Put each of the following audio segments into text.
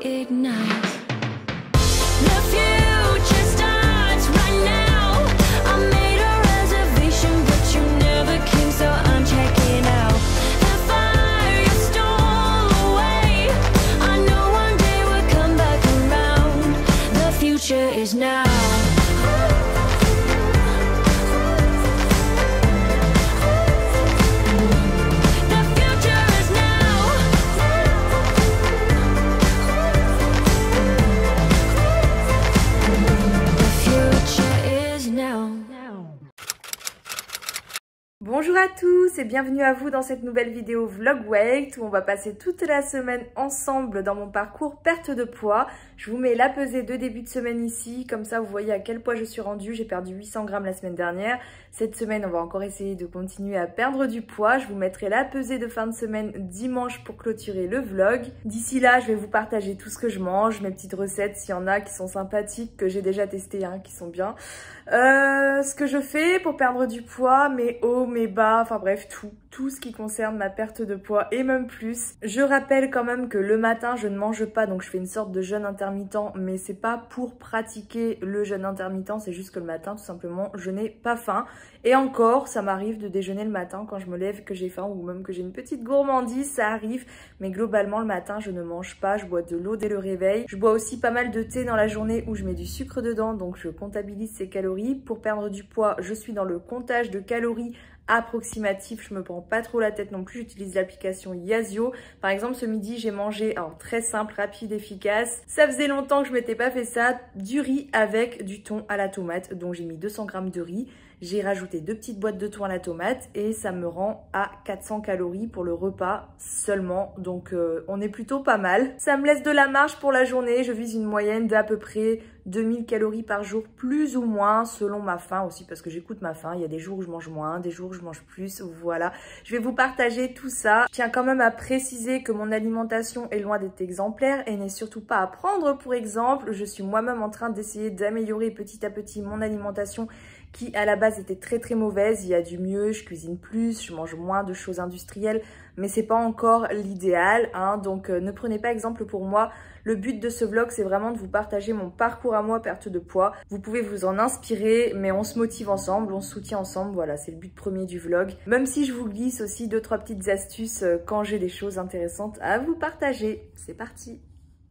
ignite. The future starts right now. I made a reservation, but you never came, so I'm checking out. The fire you stole away, I know one day we'll come back around. The future is now. Bonjour à tous et bienvenue à vous dans cette nouvelle vidéo Vlog Weight où on va passer toute la semaine ensemble dans mon parcours perte de poids. Je vous mets la pesée de début de semaine ici, comme ça vous voyez à quel poids je suis rendue. J'ai perdu 800 grammes la semaine dernière. Cette semaine, on va encore essayer de continuer à perdre du poids. Je vous mettrai la pesée de fin de semaine dimanche pour clôturer le vlog. D'ici là, je vais vous partager tout ce que je mange, mes petites recettes s'il y en a qui sont sympathiques, que j'ai déjà testées, hein, qui sont bien. Ce que je fais pour perdre du poids, mes hauts, mes bas, enfin bref, tout ce qui concerne ma perte de poids et même plus. Je rappelle quand même que le matin, je ne mange pas, donc je fais une sorte de jeûne intermittent, mais c'est pas pour pratiquer le jeûne intermittent, c'est juste que le matin, tout simplement, je n'ai pas faim. Et encore, ça m'arrive de déjeuner le matin quand je me lève, que j'ai faim ou même que j'ai une petite gourmandise, ça arrive. Mais globalement, le matin, je ne mange pas, je bois de l'eau dès le réveil. Je bois aussi pas mal de thé dans la journée où je mets du sucre dedans, donc je comptabilise ces calories. Pour perdre du poids, je suis dans le comptage de calories approximatif, je me prends pas trop la tête non plus, j'utilise l'application Yazio. Par exemple, ce midi, j'ai mangé, alors très simple, rapide, efficace. Ça faisait longtemps que je m'étais pas fait ça, du riz avec du thon à la tomate. Donc j'ai mis 200 grammes de riz, j'ai rajouté 2 petites boîtes de thon à la tomate et ça me rend à 400 calories pour le repas seulement. Donc on est plutôt pas mal. Ça me laisse de la marge pour la journée, je vise une moyenne d'à peu près 2000 calories par jour, plus ou moins, selon ma faim aussi, parce que j'écoute ma faim. Il y a des jours où je mange moins, des jours où je mange plus, voilà. Je vais vous partager tout ça. Je tiens quand même à préciser que mon alimentation est loin d'être exemplaire et n'est surtout pas à prendre pour exemple. Je suis moi-même en train d'essayer d'améliorer petit à petit mon alimentation qui à la base était très mauvaise. Il y a du mieux, je cuisine plus, je mange moins de choses industrielles, mais c'est pas encore l'idéal, hein, donc ne prenez pas exemple pour moi. Le but de ce vlog, c'est vraiment de vous partager mon parcours à moi, perte de poids. Vous pouvez vous en inspirer, mais on se motive ensemble, on se soutient ensemble. Voilà, c'est le but premier du vlog. Même si je vous glisse aussi 2-3 petites astuces quand j'ai des choses intéressantes à vous partager. C'est parti!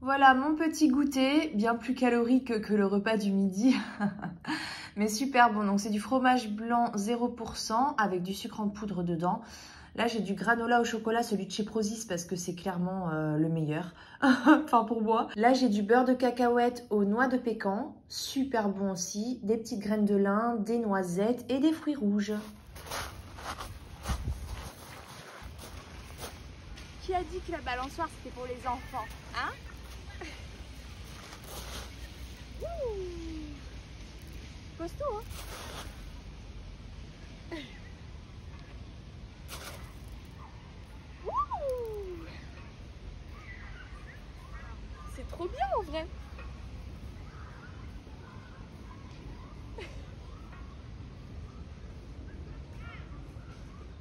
Voilà mon petit goûter, bien plus calorique que le repas du midi. Mais super bon, donc c'est du fromage blanc 0% avec du sucre en poudre dedans. Là, j'ai du granola au chocolat, celui de chez Prozis, parce que c'est clairement le meilleur. Enfin, pour moi. Là, j'ai du beurre de cacahuète aux noix de pécan. Super bon aussi. Des petites graines de lin, des noisettes et des fruits rouges. Qui a dit que la balançoire, c'était pour les enfants, hein? Costaud, hein? C'est trop bien en vrai.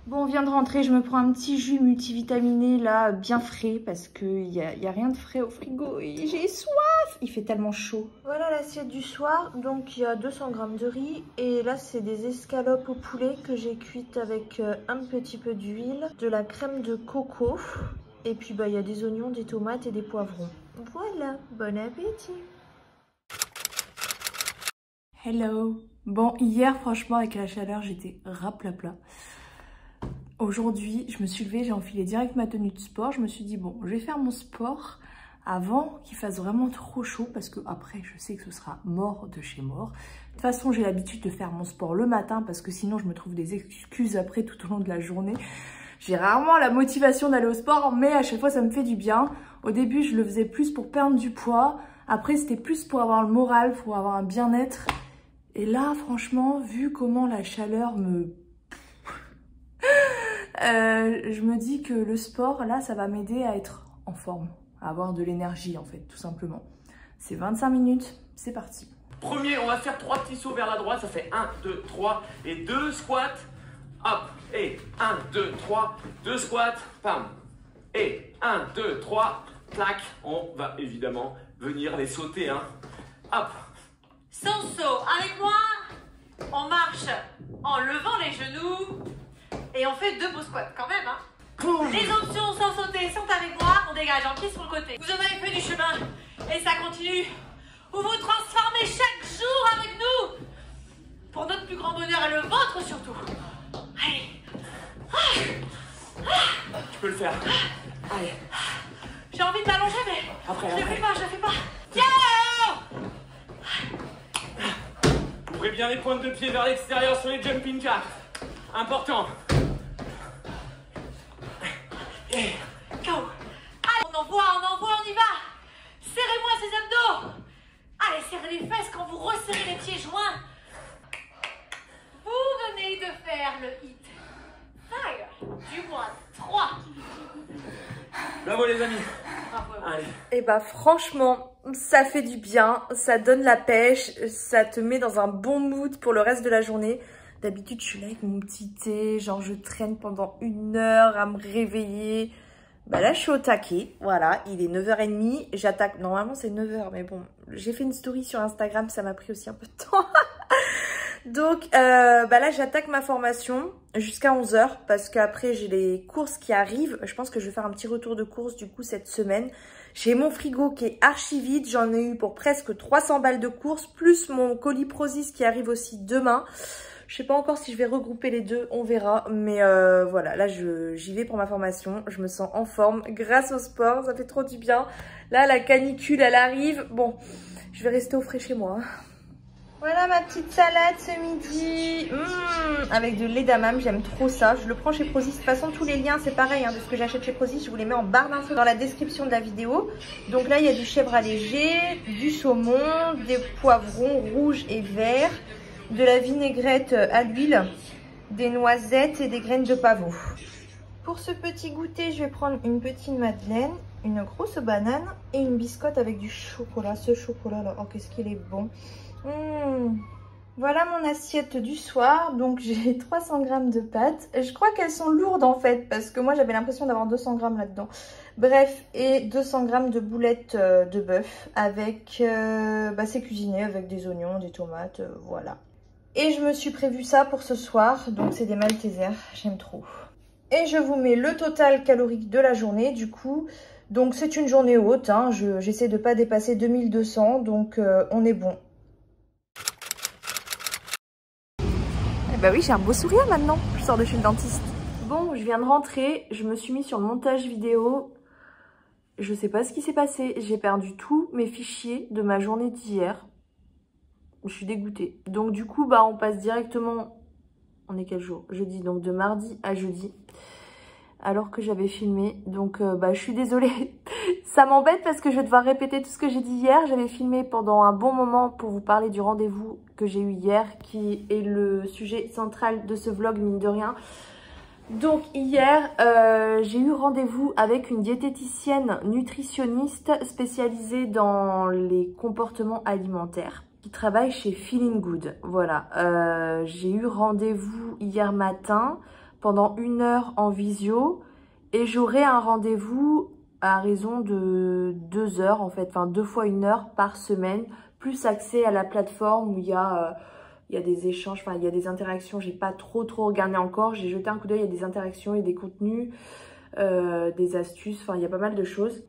Bon, on vient de rentrer, je me prends un petit jus multivitaminé là, bien frais, parce qu'il y a rien de frais au frigo et j'ai soif. Il fait tellement chaud. Voilà l'assiette du soir, donc il y a 200 grammes de riz et là c'est des escalopes au poulet que j'ai cuites avec un petit peu d'huile, de la crème de coco et puis bah il y a des oignons, des tomates et des poivrons. Voilà, bon appétit. Hello. Bon, hier franchement avec la chaleur j'étais raplapla. Aujourd'hui, je me suis levée, j'ai enfilé direct ma tenue de sport. Je me suis dit, bon, je vais faire mon sport avant qu'il fasse vraiment trop chaud parce que après, je sais que ce sera mort de chez mort. De toute façon, j'ai l'habitude de faire mon sport le matin parce que sinon, je me trouve des excuses après tout au long de la journée. J'ai rarement la motivation d'aller au sport, mais à chaque fois, ça me fait du bien. Au début, je le faisais plus pour perdre du poids. Après, c'était plus pour avoir le moral, pour avoir un bien-être. Et là, franchement, vu comment la chaleur me... je me dis que le sport, là, ça va m'aider à être en forme, à avoir de l'énergie, en fait, tout simplement. C'est 25 minutes, c'est parti. Premier, on va faire 3 petits sauts vers la droite, ça fait 1, 2, 3, et 2 squats, hop, et 1, 2, 3, 2 squats, pam, et 1, 2, 3, clac, on va évidemment venir les sauter, hein. Hop. Sans saut, avec moi, on marche en levant les genoux et on fait 2 beaux squats quand même, hein. Les options sans sauter sont avec moi, on dégage un pied sur le côté. Vous en avez fait du chemin et ça continue. Vous vous transformez chaque jour avec nous pour notre plus grand bonheur et le vôtre surtout. Allez. Tu peux le faire. Allez. J'ai envie de m'allonger mais Après, je le après. fais pas, je le fais pas. Yeah! Ouvrez bien les pointes de pied vers l'extérieur sur les jumping jacks. Important. Et Go. Allez, on envoie, on y va. Serrez-moi ces abdos. Allez, serrez les fesses quand vous resserrez les pieds joints. Vous venez de faire le hit fire du mois 3. bravo les amis. Bravo. Allez. Et bah franchement, ça fait du bien, ça donne la pêche, ça te met dans un bon mood pour le reste de la journée. D'habitude, je suis là avec mon petit thé, genre je traîne pendant 1 heure à me réveiller. Bah là, je suis au taquet, voilà, il est 9h30, j'attaque, normalement c'est 9h, mais bon, j'ai fait une story sur Instagram, ça m'a pris aussi un peu de temps. Donc bah là, j'attaque ma formation jusqu'à 11h, parce qu'après j'ai les courses qui arrivent. Je pense que je vais faire un petit retour de course du coup cette semaine. J'ai mon frigo qui est archi vide, j'en ai eu pour presque 300 balles de course, plus mon colis Prozis qui arrive aussi demain. Je sais pas encore si je vais regrouper les deux, on verra. Mais voilà, là j'y vais pour ma formation. Je me sens en forme grâce au sport, ça fait trop du bien. Là, la canicule, elle arrive. Bon, je vais rester au frais chez moi. Voilà ma petite salade ce midi. Avec de lait d'amande, j'aime trop ça. Je le prends chez Prozis. De toute façon, tous les liens, c'est pareil hein, de ce que j'achète chez Prozis. Je vous les mets en barre d'infos dans la description de la vidéo. Donc là, il y a du chèvre allégé, du saumon, des poivrons rouges et verts, de la vinaigrette à l'huile, des noisettes et des graines de pavot. Pour ce petit goûter, je vais prendre une petite madeleine, une grosse banane et une biscotte avec du chocolat. Ce chocolat là, oh qu'est-ce qu'il est bon. Voilà mon assiette du soir. Donc j'ai 300 g de pâtes. Je crois qu'elles sont lourdes en fait, parce que moi j'avais l'impression d'avoir 200 g là-dedans. Bref, et 200 g de boulettes de bœuf avec, c'est cuisiné avec des oignons, des tomates, voilà. Et je me suis prévu ça pour ce soir, donc c'est des Maltesers, j'aime trop. Et je vous mets le total calorique de la journée du coup. Donc c'est une journée haute, hein. J'essaie de pas dépasser 2200, donc on est bon. Bah oui, j'ai un beau sourire maintenant, je sors de chez le dentiste. Bon, je viens de rentrer, je me suis mis sur le montage vidéo. Je sais pas ce qui s'est passé, j'ai perdu tous mes fichiers de ma journée d'hier. Je suis dégoûtée. Donc du coup, bah on passe directement, on est quel jour? Jeudi, donc de mardi à jeudi. Alors que j'avais filmé, donc bah je suis désolée. Ça m'embête parce que je vais devoir répéter tout ce que j'ai dit hier. J'avais filmé pendant un bon moment pour vous parler du rendez-vous que j'ai eu hier, qui est le sujet central de ce vlog, mine de rien. Donc hier, j'ai eu rendez-vous avec une diététicienne nutritionniste spécialisée dans les comportements alimentaires, qui travaille chez Feeling Good. Voilà, j'ai eu rendez-vous hier matin pendant 1 heure en visio et j'aurai un rendez-vous à raison de 2 heures en fait, enfin 2 fois 1 heure par semaine, plus accès à la plateforme où il y a des échanges, enfin il y a des interactions. J'ai pas trop regardé encore, j'ai jeté un coup d'œil, il y a des interactions et des contenus, des astuces, enfin il y a pas mal de choses.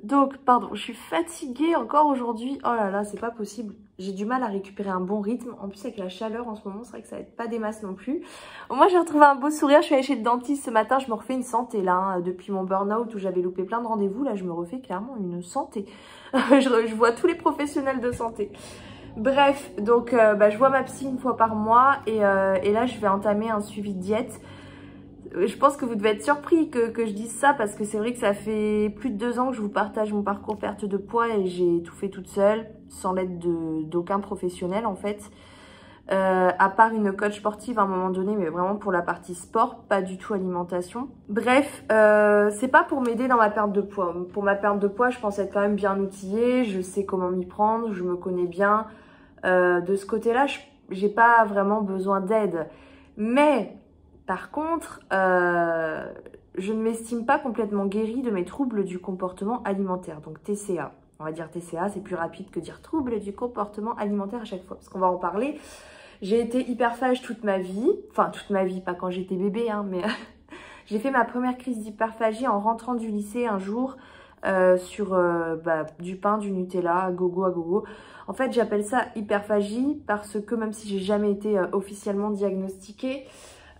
Donc pardon, je suis fatiguée encore aujourd'hui, oh là là c'est pas possible. J'ai du mal à récupérer un bon rythme, en plus avec la chaleur en ce moment, c'est vrai que ça va être pas des masses non plus. Moi j'ai retrouvé un beau sourire, je suis allée chez le dentiste ce matin, je me refais une santé là, hein. Depuis mon burn-out où j'avais loupé plein de rendez-vous, là je me refais clairement une santé. je vois tous les professionnels de santé. Bref, donc je vois ma psy 1 fois par mois et là je vais entamer un suivi de diète. Je pense que vous devez être surpris que je dise ça parce que c'est vrai que ça fait plus de 2 ans que je vous partage mon parcours perte de poids et j'ai tout fait toute seule, sans l'aide d'aucun professionnel en fait. À part une coach sportive à un moment donné, mais vraiment pour la partie sport, pas du tout alimentation. Bref, c'est pas pour m'aider dans ma perte de poids. Pour ma perte de poids, je pense être quand même bien outillée, je sais comment m'y prendre, je me connais bien. De ce côté-là, j'ai pas vraiment besoin d'aide. Mais par contre, je ne m'estime pas complètement guérie de mes troubles du comportement alimentaire, donc TCA. On va dire TCA, c'est plus rapide que dire troubles du comportement alimentaire à chaque fois, parce qu'on va en parler. J'ai été hyperphage toute ma vie, enfin toute ma vie, pas quand j'étais bébé, hein, mais j'ai fait ma première crise d'hyperphagie en rentrant du lycée un jour sur du pain, du Nutella, à gogo. En fait, j'appelle ça hyperphagie parce que même si j'ai jamais été officiellement diagnostiquée,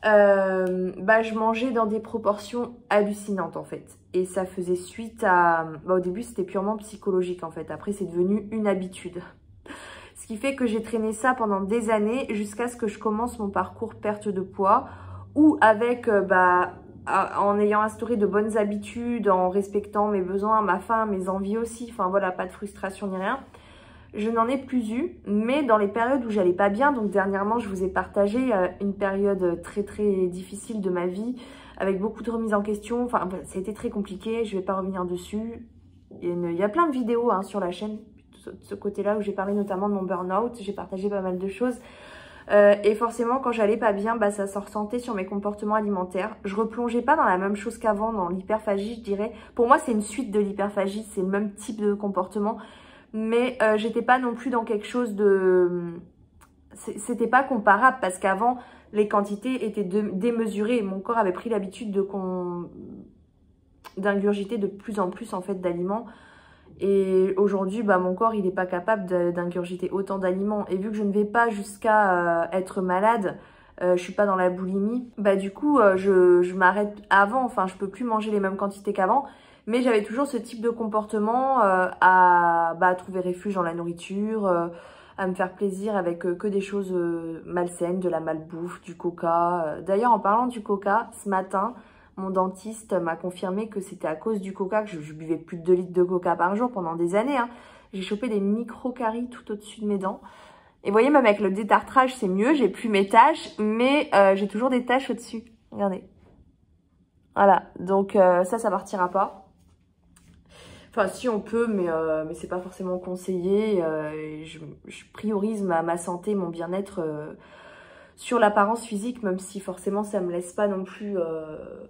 je mangeais dans des proportions hallucinantes en fait. Et ça faisait suite à... au début, c'était purement psychologique en fait. Après, c'est devenu une habitude. Ce qui fait que j'ai traîné ça pendant des années jusqu'à ce que je commence mon parcours perte de poids où avec... en ayant instauré de bonnes habitudes, en respectant mes besoins, ma faim, mes envies aussi, enfin voilà, pas de frustration ni rien, je n'en ai plus eu, mais dans les périodes où j'allais pas bien, donc dernièrement je vous ai partagé une période très très difficile de ma vie, avec beaucoup de remises en question, enfin ça a été très compliqué, je vais pas revenir dessus, il y a plein de vidéos hein, sur la chaîne, de ce côté-là où j'ai parlé notamment de mon burn-out, j'ai partagé pas mal de choses. Et forcément quand j'allais pas bien, ça se ressentait sur mes comportements alimentaires. Je replongeais pas dans la même chose qu'avant, dans l'hyperphagie je dirais. Pour moi c'est une suite de l'hyperphagie, c'est le même type de comportement. Mais j'étais pas non plus dans quelque chose de... C'était pas comparable parce qu'avant les quantités étaient démesurées. Mon corps avait pris l'habitude d'ingurgiter de plus en plus en fait d'aliments. Et aujourd'hui, mon corps, il n'est pas capable d'ingurgiter autant d'aliments. Et vu que je ne vais pas jusqu'à être malade, je suis pas dans la boulimie, du coup, je m'arrête avant. Enfin, je peux plus manger les mêmes quantités qu'avant. Mais j'avais toujours ce type de comportement à trouver refuge dans la nourriture, à me faire plaisir avec que des choses malsaines, de la malbouffe, du coca. D'ailleurs, en parlant du coca, ce matin... Mon dentiste m'a confirmé que c'était à cause du coca, que je buvais plus de 2 litres de coca par jour pendant des années. Hein. J'ai chopé des micro-caries tout au-dessus de mes dents. Et vous voyez, même avec le détartrage, c'est mieux. J'ai plus mes taches, mais j'ai toujours des taches au-dessus. Regardez. Voilà, donc ça partira pas. Enfin, si on peut, mais c'est pas forcément conseillé. Je priorise ma santé, mon bien-être... sur l'apparence physique, même si forcément ça me laisse pas non plus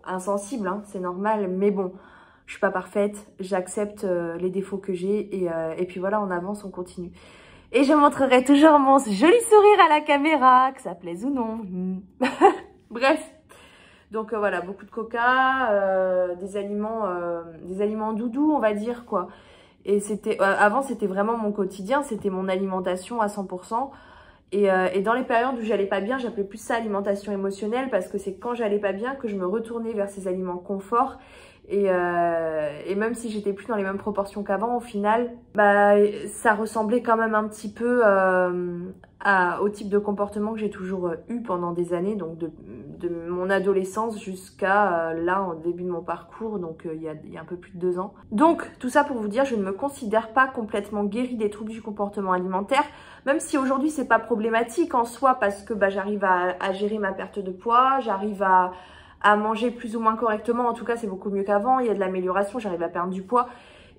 insensible, hein, c'est normal, mais bon, je suis pas parfaite, j'accepte les défauts que j'ai et puis voilà, on avance, on continue. Et je montrerai toujours mon joli sourire à la caméra, que ça plaise ou non. Bref, donc voilà, beaucoup de coca, des aliments doudous, on va dire quoi. Et c'était avant, c'était vraiment mon quotidien, c'était mon alimentation à 100%. Et dans les périodes où j'allais pas bien, j'appelais plus ça alimentation émotionnelle parce que c'est quand j'allais pas bien que je me retournais vers ces aliments confort. Et même si j'étais plus dans les mêmes proportions qu'avant, au final, ça ressemblait quand même un petit peu au type de comportement que j'ai toujours eu pendant des années, donc de mon adolescence jusqu'à là, au début de mon parcours, donc il y a un peu plus de 2 ans. Donc tout ça pour vous dire, je ne me considère pas complètement guérie des troubles du comportement alimentaire, même si aujourd'hui c'est pas problématique en soi parce que j'arrive à gérer ma perte de poids, j'arrive à manger plus ou moins correctement, en tout cas c'est beaucoup mieux qu'avant, il y a de l'amélioration, j'arrive à perdre du poids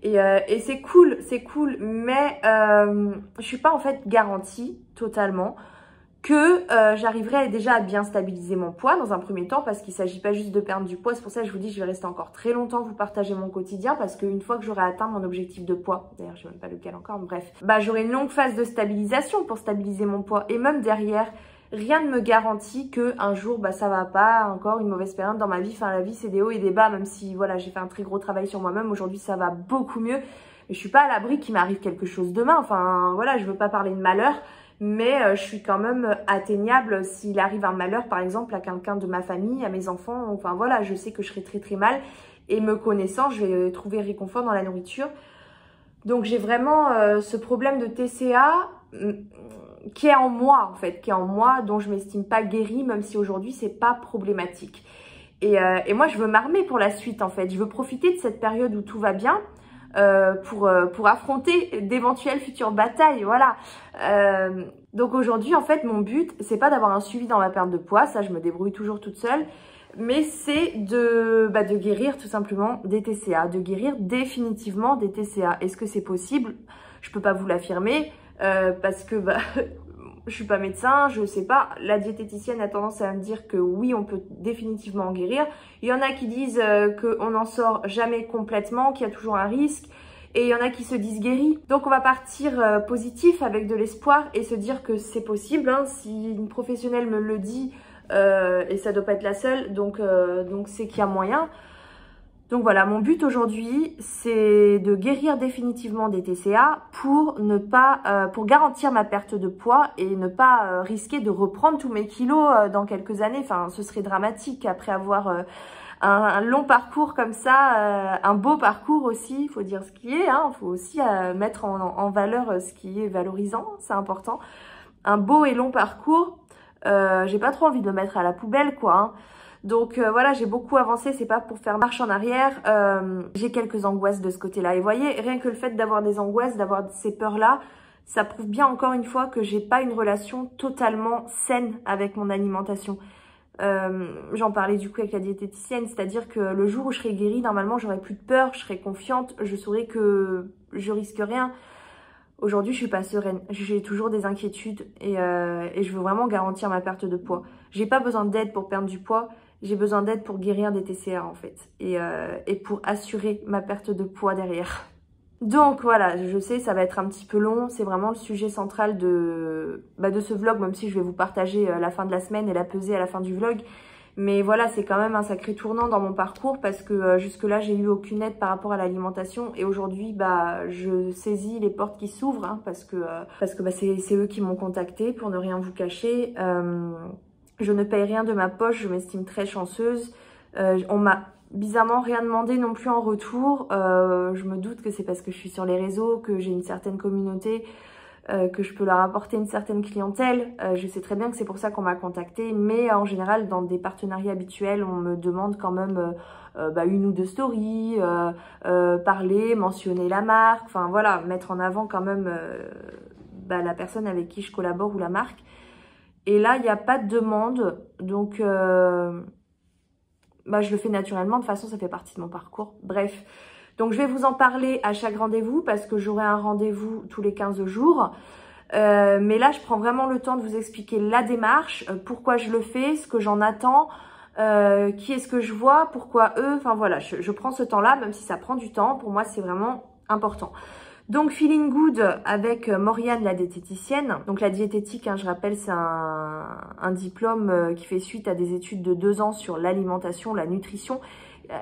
et c'est cool, mais je suis pas en fait garantie totalement que j'arriverai déjà à bien stabiliser mon poids dans un premier temps parce qu'il ne s'agit pas juste de perdre du poids, c'est pour ça que je vous dis je vais rester encore très longtemps vous partager mon quotidien parce qu'une fois que j'aurai atteint mon objectif de poids, d'ailleurs je sais même pas lequel encore, mais bref, j'aurai une longue phase de stabilisation pour stabiliser mon poids et même derrière, rien ne me garantit qu'un jour ça va pas, encore une mauvaise période dans ma vie, enfin la vie c'est des hauts et des bas, même si voilà j'ai fait un très gros travail sur moi-même, aujourd'hui ça va beaucoup mieux, mais je suis pas à l'abri qu'il m'arrive quelque chose demain, enfin voilà je veux pas parler de malheur, mais je suis quand même atteignable s'il arrive un malheur par exemple à quelqu'un de ma famille, à mes enfants, enfin voilà je sais que je serai très très mal et me connaissant je vais trouver réconfort dans la nourriture. Donc j'ai vraiment ce problème de TCA qui est en moi en fait, dont je m'estime pas guérie même si aujourd'hui c'est pas problématique. Et moi je veux m'armer pour la suite en fait, je veux profiter de cette période où tout va bien pour affronter d'éventuelles futures batailles, voilà. Donc aujourd'hui en fait mon but c'est pas d'avoir un suivi dans ma perte de poids, ça je me débrouille toujours toute seule, mais c'est de guérir tout simplement des TCA, de guérir définitivement des TCA. Est-ce que c'est possible? Je peux pas vous l'affirmer parce que je suis pas médecin, je sais pas. La diététicienne a tendance à me dire que oui, on peut définitivement en guérir. Il y en a qui disent qu'on n'en sort jamais complètement, qu'il y a toujours un risque. Et il y en a qui se disent guéris. Donc on va partir positif avec de l'espoir et se dire que c'est possible. Hein. Si une professionnelle me le dit, et ça doit pas être la seule, donc c'est qu'il y a moyen. Donc voilà, mon but aujourd'hui, c'est de guérir définitivement des TCA pour ne pas, pour garantir ma perte de poids et ne pas risquer de reprendre tous mes kilos dans quelques années. Enfin, ce serait dramatique après avoir un long parcours comme ça, un beau parcours aussi, il faut dire ce qui est, hein, faut aussi mettre en valeur ce qui est valorisant, c'est important. Un beau et long parcours, j'ai pas trop envie de le mettre à la poubelle, quoi, hein. Donc voilà, j'ai beaucoup avancé, c'est pas pour faire marche en arrière, j'ai quelques angoisses de ce côté-là. Et vous voyez, rien que le fait d'avoir des angoisses, d'avoir ces peurs-là, ça prouve bien encore une fois que j'ai pas une relation totalement saine avec mon alimentation. J'en parlais du coup avec la diététicienne, c'est-à-dire que le jour où je serai guérie, normalement j'aurai plus de peur, je serai confiante, je saurai que je risque rien. Aujourd'hui, je suis pas sereine, j'ai toujours des inquiétudes et je veux vraiment garantir ma perte de poids. J'ai pas besoin d'aide pour perdre du poids, j'ai besoin d'aide pour guérir des TCA en fait et pour assurer ma perte de poids derrière. Donc voilà, je sais, ça va être un petit peu long, c'est vraiment le sujet central de ce vlog, même si je vais vous partager la fin de la semaine et la pesée à la fin du vlog. Mais voilà, c'est quand même un sacré tournant dans mon parcours parce que jusque-là, j'ai eu aucune aide par rapport à l'alimentation. Et aujourd'hui, je saisis les portes qui s'ouvrent hein, parce que c'est eux qui m'ont contactée pour ne rien vous cacher. Je ne paye rien de ma poche, je m'estime très chanceuse. On m'a bizarrement rien demandé non plus en retour. Je me doute que c'est parce que je suis sur les réseaux, que j'ai une certaine communauté, que je peux leur apporter une certaine clientèle. Je sais très bien que c'est pour ça qu'on m'a contactée, mais en général dans des partenariats habituels on me demande quand même une ou deux stories, parler, mentionner la marque, enfin voilà, mettre en avant quand même la personne avec qui je collabore ou la marque. Et là il n'y a pas de demande, donc je le fais naturellement, de toute façon ça fait partie de mon parcours, bref. Donc je vais vous en parler à chaque rendez-vous parce que j'aurai un rendez-vous tous les 15 jours. Mais là, je prends vraiment le temps de vous expliquer la démarche, pourquoi je le fais, ce que j'en attends, qui est-ce que je vois, pourquoi eux. Enfin voilà, je prends ce temps-là, même si ça prend du temps. Pour moi, c'est vraiment important. Donc Feeling Good avec Mauriane, la diététicienne. Donc la diététique, hein, je rappelle, c'est un diplôme qui fait suite à des études de 2 ans sur l'alimentation, la nutrition.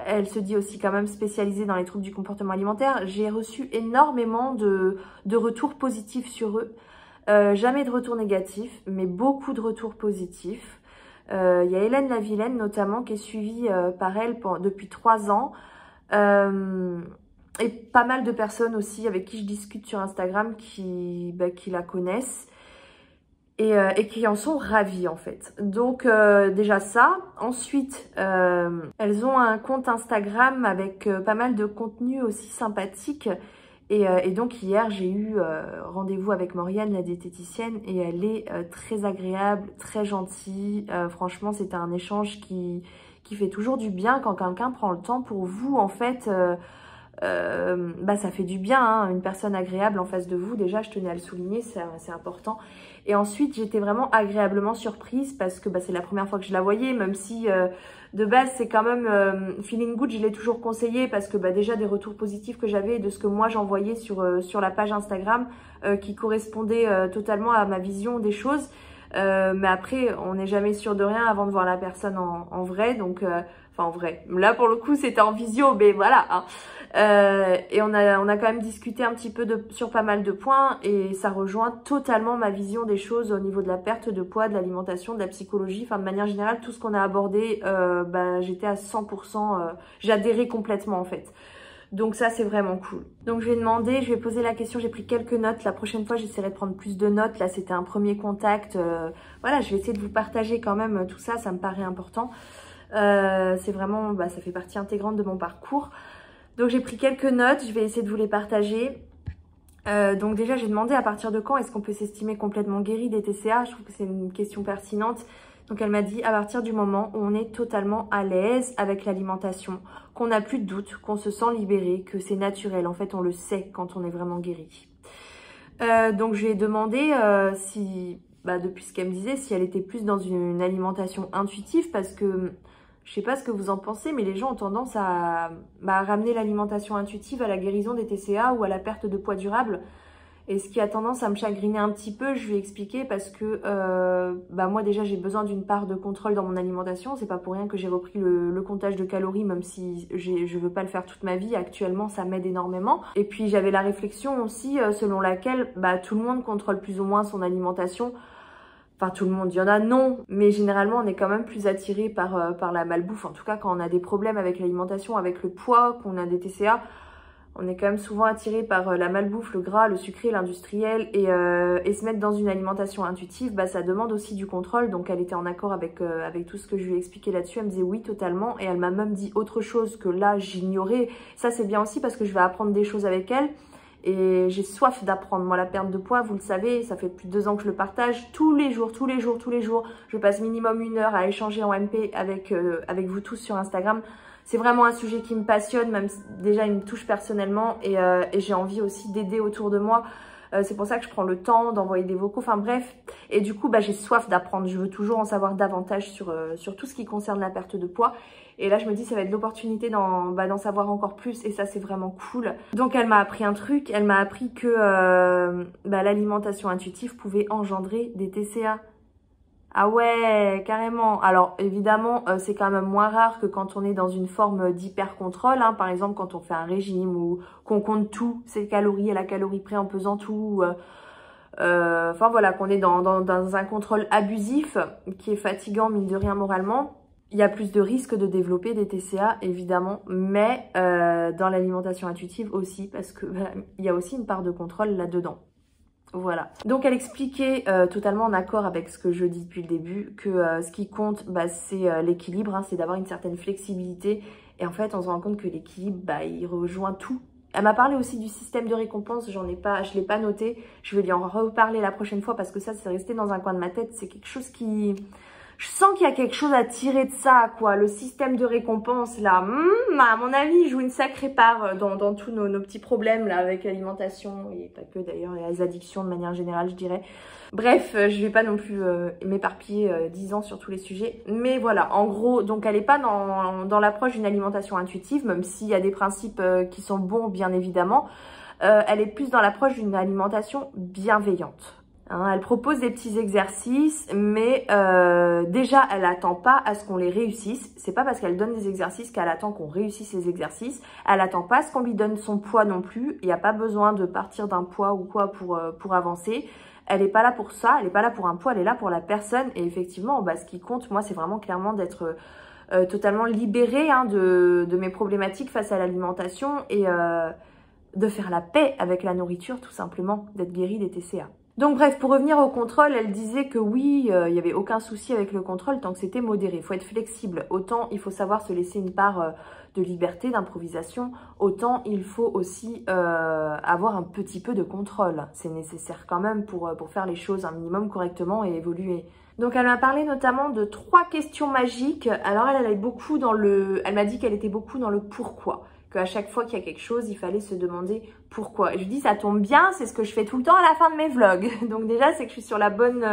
Elle se dit aussi quand même spécialisée dans les troubles du comportement alimentaire. J'ai reçu énormément de retours positifs sur eux. Jamais de retours négatifs, mais beaucoup de retours positifs. Il y a Hélène Lavilaine notamment qui est suivie par elle depuis 3 ans. Et pas mal de personnes aussi avec qui je discute sur Instagram qui la connaissent. Et qui en sont ravis en fait. Donc déjà ça. Ensuite, elles ont un compte Instagram avec pas mal de contenu aussi sympathique. Et donc hier, j'ai eu rendez-vous avec Mauriane, la diététicienne, et elle est très agréable, très gentille. Franchement, c'était un échange qui fait toujours du bien quand quelqu'un prend le temps pour vous en fait. Ça fait du bien, hein, une personne agréable en face de vous. Déjà, je tenais à le souligner, c'est important. Et ensuite, j'étais vraiment agréablement surprise parce que c'est la première fois que je la voyais, même si de base, c'est quand même Feeling Good, je l'ai toujours conseillé parce que déjà des retours positifs que j'avais de ce que moi j'envoyais sur la page Instagram qui correspondait totalement à ma vision des choses. Mais après, on n'est jamais sûr de rien avant de voir la personne en vrai, donc... Enfin, en vrai, là pour le coup c'était en visio, mais voilà. Hein. Et on a quand même discuté un petit peu sur pas mal de points et ça rejoint totalement ma vision des choses au niveau de la perte de poids, de l'alimentation, de la psychologie. Enfin, de manière générale, tout ce qu'on a abordé, j'étais à 100%, j'adhérais complètement en fait. Donc ça, c'est vraiment cool. Donc je vais poser la question, j'ai pris quelques notes. La prochaine fois, j'essaierai de prendre plus de notes. Là, c'était un premier contact. Voilà, je vais essayer de vous partager quand même tout ça, ça me paraît important. C'est vraiment, ça fait partie intégrante de mon parcours. Donc j'ai pris quelques notes, je vais essayer de vous les partager. Donc déjà j'ai demandé à partir de quand est-ce qu'on peut s'estimer complètement guéri des TCA. Je trouve que c'est une question pertinente. Donc elle m'a dit à partir du moment où on est totalement à l'aise avec l'alimentation, qu'on n'a plus de doute, qu'on se sent libéré, que c'est naturel. En fait on le sait quand on est vraiment guéri. Donc je lui ai demandé si depuis ce qu'elle me disait, si elle était plus dans une alimentation intuitive, parce que je sais pas ce que vous en pensez, mais les gens ont tendance à ramener l'alimentation intuitive à la guérison des TCA ou à la perte de poids durable. Et ce qui a tendance à me chagriner un petit peu, je vais expliquer parce que moi déjà j'ai besoin d'une part de contrôle dans mon alimentation. C'est pas pour rien que j'ai repris le comptage de calories, même si je veux pas le faire toute ma vie. Actuellement ça m'aide énormément. Et puis j'avais la réflexion aussi selon laquelle tout le monde contrôle plus ou moins son alimentation. Enfin tout le monde, il y en a non, mais généralement on est quand même plus attiré par la malbouffe. En tout cas quand on a des problèmes avec l'alimentation, avec le poids, qu'on a des TCA, on est quand même souvent attiré par la malbouffe, le gras, le sucré, l'industriel et se mettre dans une alimentation intuitive, ça demande aussi du contrôle. Donc elle était en accord avec tout ce que je lui ai expliqué là-dessus. Elle me disait oui totalement et elle m'a même dit autre chose que là j'ignorais. Ça c'est bien aussi parce que je vais apprendre des choses avec elle et j'ai soif d'apprendre. Moi la perte de poids, vous le savez, ça fait plus de 2 ans que je le partage. Tous les jours, je passe minimum 1 heure à échanger en MP avec vous tous sur Instagram. C'est vraiment un sujet qui me passionne, même si déjà il me touche personnellement et j'ai envie aussi d'aider autour de moi. C'est pour ça que je prends le temps d'envoyer des vocaux, enfin bref. Et du coup, j'ai soif d'apprendre. Je veux toujours en savoir davantage sur tout ce qui concerne la perte de poids. Et là, je me dis, ça va être l'opportunité d'en savoir encore plus et ça, c'est vraiment cool. Donc, elle m'a appris un truc. Elle m'a appris que l'alimentation intuitive pouvait engendrer des TCA. Ah ouais, carrément. Alors évidemment, c'est quand même moins rare que quand on est dans une forme d'hyper-contrôle. Par exemple, quand on fait un régime ou qu'on compte tout, ses calories à la calorie près en pesant tout. Enfin voilà, qu'on est dans un contrôle abusif qui est fatigant, mine de rien, moralement. Il y a plus de risques de développer des TCA, évidemment, mais dans l'alimentation intuitive aussi, parce que il y a aussi une part de contrôle là-dedans. Voilà. Donc elle expliquait totalement en accord avec ce que je dis depuis le début, que ce qui compte, c'est l'équilibre, c'est d'avoir une certaine flexibilité. Et en fait, on se rend compte que l'équilibre, il rejoint tout. Elle m'a parlé aussi du système de récompense, je l'ai pas noté. Je vais lui en reparler la prochaine fois parce que ça, c'est resté dans un coin de ma tête. C'est quelque chose qui... Je sens qu'il y a quelque chose à tirer de ça, quoi. Le système de récompense, là, à mon avis, il joue une sacrée part dans tous nos petits problèmes, là, avec l'alimentation, et pas que d'ailleurs, et les addictions de manière générale, je dirais. Bref, je vais pas non plus m'éparpiller 10 ans sur tous les sujets. Mais voilà, en gros, donc elle est pas dans l'approche d'une alimentation intuitive, même s'il y a des principes qui sont bons, bien évidemment. Elle est plus dans l'approche d'une alimentation bienveillante. Elle propose des petits exercices, mais déjà, elle attend pas à ce qu'on les réussisse. C'est pas parce qu'elle donne des exercices qu'elle attend qu'on réussisse les exercices. Elle attend pas à ce qu'on lui donne son poids non plus. Il n'y a pas besoin de partir d'un poids ou quoi pour avancer. Elle n'est pas là pour ça, elle n'est pas là pour un poids, elle est là pour la personne. Et effectivement, ce qui compte, moi, c'est vraiment clairement d'être totalement libérée de mes problématiques face à l'alimentation et de faire la paix avec la nourriture, tout simplement, d'être guérie des TCA. Donc bref, pour revenir au contrôle, elle disait que oui, il n'y avait aucun souci avec le contrôle tant que c'était modéré. Il faut être flexible. Autant il faut savoir se laisser une part de liberté, d'improvisation, autant il faut aussi avoir un petit peu de contrôle. C'est nécessaire quand même pour faire les choses un minimum correctement et évoluer. Donc elle m'a parlé notamment de 3 questions magiques. Alors elle est beaucoup dans elle m'a dit qu'elle était beaucoup dans le pourquoi. Qu'à chaque fois qu'il y a quelque chose, il fallait se demander pourquoi. Et je dis, ça tombe bien, c'est ce que je fais tout le temps à la fin de mes vlogs. Donc déjà, c'est que je suis sur la bonne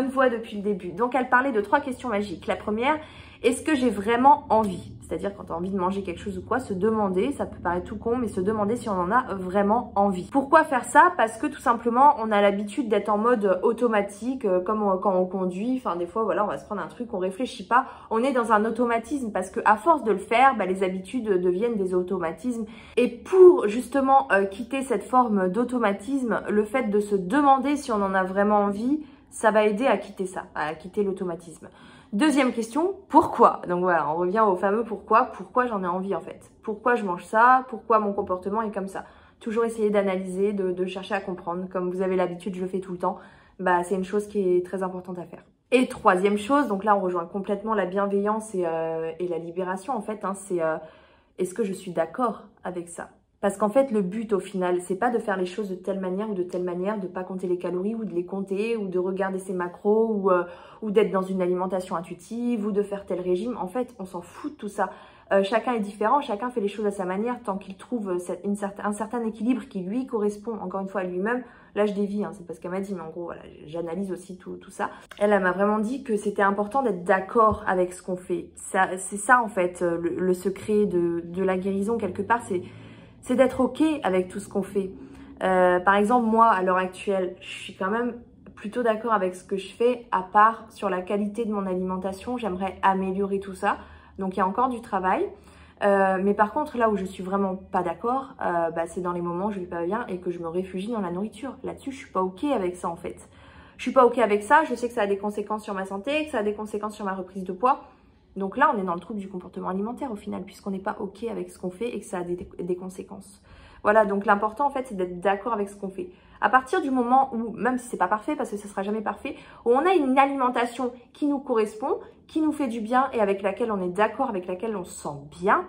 voie depuis le début. Donc elle parlait de 3 questions magiques. La première, est-ce que j'ai vraiment envie? C'est-à-dire quand tu as envie de manger quelque chose ou quoi, se demander, ça peut paraître tout con, mais se demander si on en a vraiment envie. Pourquoi faire ça? Parce que tout simplement, on a l'habitude d'être en mode automatique, comme quand on conduit. Enfin, des fois, voilà, on va se prendre un truc, on réfléchit pas. On est dans un automatisme parce que à force de le faire, les habitudes deviennent des automatismes. Et pour justement quitter cette forme d'automatisme, le fait de se demander si on en a vraiment envie, ça va aider à quitter ça, à quitter l'automatisme. Deuxième question, pourquoi? Donc voilà, on revient au fameux pourquoi. Pourquoi j'en ai envie en fait? Pourquoi je mange ça? Pourquoi mon comportement est comme ça? Toujours essayer d'analyser, de chercher à comprendre. Comme vous avez l'habitude, je le fais tout le temps. C'est une chose qui est très importante à faire. Et troisième chose, donc là on rejoint complètement la bienveillance et la libération en fait. C'est est-ce que je suis d'accord avec ça? Parce qu'en fait, le but au final, c'est pas de faire les choses de telle manière ou de telle manière, de pas compter les calories ou de les compter ou de regarder ses macros ou d'être dans une alimentation intuitive ou de faire tel régime. En fait, on s'en fout de tout ça. chacun est différent, chacun fait les choses à sa manière, tant qu'il trouve un certain équilibre qui lui correspond, encore une fois, à lui-même. Là, je dévie, hein, c'est pas ce qu'elle m'a dit, mais en gros, voilà, j'analyse aussi tout ça. Elle m'a vraiment dit que c'était important d'être d'accord avec ce qu'on fait. C'est ça, en fait, le secret de la guérison, quelque part, c'est d'être OK avec tout ce qu'on fait. Par exemple, moi, à l'heure actuelle, je suis quand même plutôt d'accord avec ce que je fais, à part sur la qualité de mon alimentation. J'aimerais améliorer tout ça. Donc, il y a encore du travail. Mais par contre, là où je suis vraiment pas d'accord, c'est dans les moments où je vais pas bien et que je me réfugie dans la nourriture. Là-dessus, je suis pas OK avec ça, en fait. Je suis pas OK avec ça. Je sais que ça a des conséquences sur ma santé, que ça a des conséquences sur ma reprise de poids. Donc là, on est dans le trouble du comportement alimentaire au final, puisqu'on n'est pas OK avec ce qu'on fait et que ça a des conséquences. Voilà, donc l'important, en fait, c'est d'être d'accord avec ce qu'on fait. À partir du moment où, même si c'est pas parfait, parce que ce sera jamais parfait, où on a une alimentation qui nous correspond, qui nous fait du bien et avec laquelle on est d'accord, avec laquelle on se sent bien,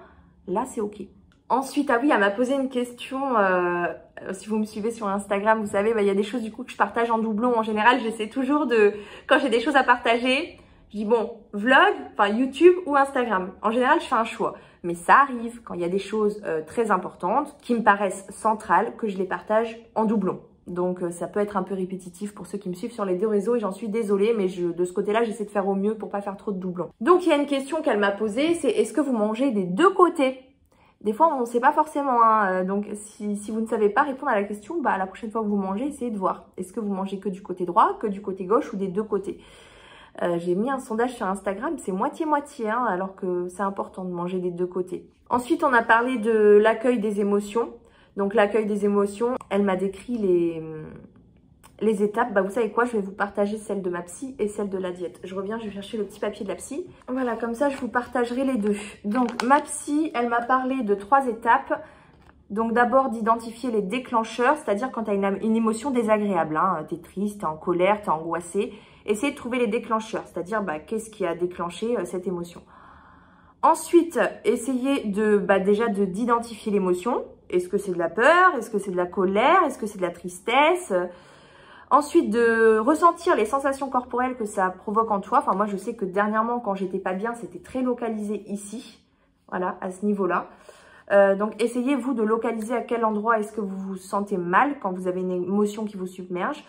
là, c'est OK. Ensuite, ah oui, elle m'a posé une question, si vous me suivez sur Instagram, vous savez, il y a des choses du coup que je partage en doublon. En général, j'essaie toujours quand j'ai des choses à partager, je dis bon, vlog, enfin YouTube ou Instagram. En général, je fais un choix. Mais ça arrive quand il y a des choses très importantes qui me paraissent centrales que je les partage en doublon. Donc ça peut être un peu répétitif pour ceux qui me suivent sur les deux réseaux et j'en suis désolée, mais de ce côté-là, j'essaie de faire au mieux pour pas faire trop de doublons. Donc il y a une question qu'elle m'a posée, c'est est-ce que vous mangez des deux côtés? Des fois, on ne sait pas forcément. Hein. Donc si vous ne savez pas répondre à la question, la prochaine fois que vous mangez, essayez de voir. Est-ce que vous mangez que du côté droit, que du côté gauche ou des deux côtés? J'ai mis un sondage sur Instagram, c'est moitié-moitié, hein, alors que c'est important de manger des deux côtés. Ensuite, on a parlé de l'accueil des émotions. Donc, l'accueil des émotions, elle m'a décrit les étapes. Vous savez quoi, je vais vous partager celle de ma psy et celle de la diète. Je reviens, je vais chercher le petit papier de la psy. Voilà, comme ça, je vous partagerai les deux. Donc, ma psy, elle m'a parlé de 3 étapes. Donc, d'abord, d'identifier les déclencheurs, c'est-à-dire quand tu as une émotion désagréable. Hein, tu es triste, tu es en colère, tu es angoissé. Essayez de trouver les déclencheurs, c'est-à-dire qu'est-ce qui a déclenché cette émotion. Ensuite, essayez déjà d'identifier l'émotion. Est-ce que c'est de la peur? Est-ce que c'est de la colère? Est-ce que c'est de la tristesse? Ensuite, de ressentir les sensations corporelles que ça provoque en toi. Enfin, moi, je sais que dernièrement, quand j'étais pas bien, c'était très localisé ici. Voilà, à ce niveau-là. Donc, essayez, vous, de localiser à quel endroit est-ce que vous vous sentez mal quand vous avez une émotion qui vous submerge.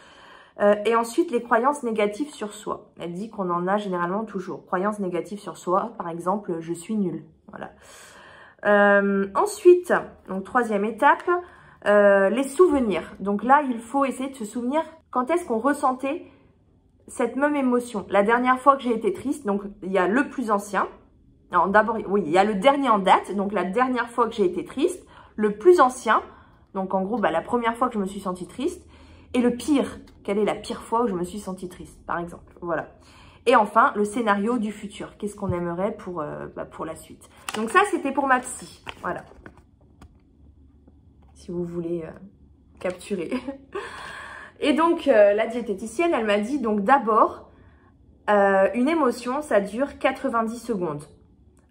Et ensuite, les croyances négatives sur soi. Elle dit qu'on en a généralement toujours. Croyances négatives sur soi, par exemple, je suis nulle. Voilà. Ensuite, donc 3e étape, les souvenirs. Donc là, il faut essayer de se souvenir quand est-ce qu'on ressentait cette même émotion. La dernière fois que j'ai été triste, donc il y a le plus ancien. D'abord, oui, il y a le dernier en date. Donc la dernière fois que j'ai été triste, le plus ancien. Donc en gros, la première fois que je me suis sentie triste. Et le pire, quelle est la pire fois où je me suis sentie triste, par exemple. Voilà. Et enfin, le scénario du futur. Qu'est-ce qu'on aimerait pour la suite. Donc ça, c'était pour ma psy. Voilà. Si vous voulez capturer. Et donc, la diététicienne, elle m'a dit, donc d'abord, une émotion, ça dure 90 secondes.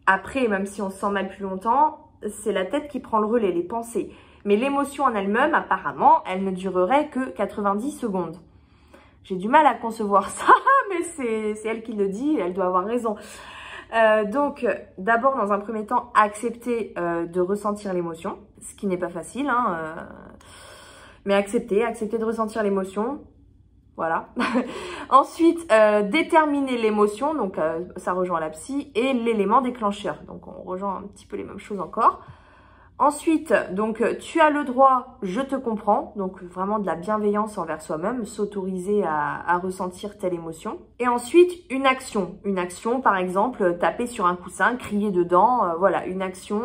Après, même si on se sent mal plus longtemps, c'est la tête qui prend le relais, les pensées. Mais l'émotion en elle-même, apparemment, elle ne durerait que 90 secondes. J'ai du mal à concevoir ça, mais c'est elle qui le dit, elle doit avoir raison. Donc, d'abord, dans un premier temps, accepter de ressentir l'émotion, ce qui n'est pas facile, hein, mais accepter de ressentir l'émotion, voilà. Ensuite, déterminer l'émotion, donc ça rejoint la psy, et l'élément déclencheur. Donc, on rejoint un petit peu les mêmes choses encore. Ensuite, donc, tu as le droit, je te comprends. Donc, vraiment de la bienveillance envers soi-même, s'autoriser à ressentir telle émotion. Et ensuite, une action. Une action, par exemple, taper sur un coussin, crier dedans. Voilà, une action